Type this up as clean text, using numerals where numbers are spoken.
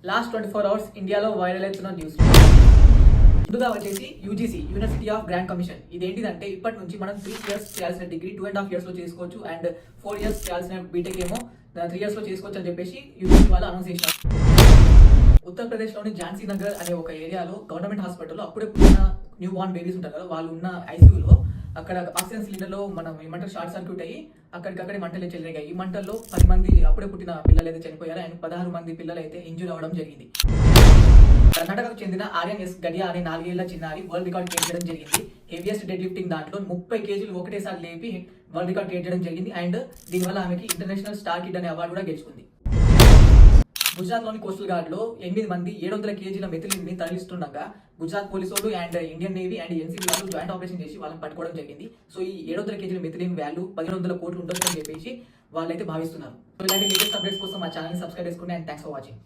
Last 24 hours ఇండియాలో viral అవుతున్న news. ముందుగా వచ్చేసి UGC university of grand commission. ఇదేంటిదంటే ఇప్పటి నుంచి మనం 3 years చేయాల్సిన డిగ్రీ 2.5 years లో చేసుకోవచ్చు అండ్ 4 years చేయాల్సిన బీటెక్ ఏమో 3 years లో చేసుకోవచ్చు అని చెప్పేసి యూజీసీ వాళ్ళు అనౌన్స్ చేశారు. ఉత్తరప్రదేశ్లోని ఝాన్సీ నగర్ అనే ఒక ఏరియాలో గవర్నమెంట్ హాస్పిటల్లో అప్పుడే పుట్టిన న్యూ బార్న్ బేబీస్ ఉంటారు కదా, వాళ్ళు ఉన్న ఐసీయూలో అక్కడ ఆక్సిజన్ సిలిండర్లో మనం ఏమంటారు షార్ట్ సర్క్యూట్ అయ్యి అక్కడికక్కడే మంటలు చెలరేగాయి. ఈ మంటల్లో 10 మంది అప్పుడే పుట్టిన పిల్లలు అయితే చనిపోయారు అండ్ 16 మంది పిల్లలు అయితే ఇంజూర్ అవ్వడం జరిగింది. కర్ణాటకకు చెందిన ఆర్ఎన్ఎస్ గడియా అనే 4 ఏళ్ల చిన్నారి వరల్డ్ రికార్డ్ క్రియేట్ చేయడం జరిగింది. హెవియెస్ట్ డెడ్ లిఫ్టింగ్ దాంట్లో 30 kgs ఒకటేసారి లేపి వరల్డ్ రికార్డ్ క్రియేట్ చేయడం జరిగింది అండ్ దీనివల్ల ఆమెకి ఇంటర్నేషనల్ స్టార్ కిడ్ అనే అవార్డు కూడా గెలుచుకుంది. గుజరాత్లోని కోస్టల్ గార్డ్లో 8 మంది 700 kgల మెథిలిన్ ని తరలిస్తుండగా గుజరాత్ పోలీసులు and Indian navy and NCB వాళ్ళు జాయింట్ ఆపరేషన్ చేసి వాళ్ళని పట్టుకోవడం జరిగింది. సో ఈ 700 kgల మెథిలిన్ వాల్యూ 1500 కోట్లు ఉంటుందని చెప్పేసి వాళ్ళైతే భావిస్తున్నారు. సో ఇలాంటి లేటెస్ట్ అప్డేట్స్ కోసం మా ఛానల్ సబ్స్క్రైబ్ చేసుకోండి అండ్ థ్యాంక్స్ ఫర్ వాచింగ్.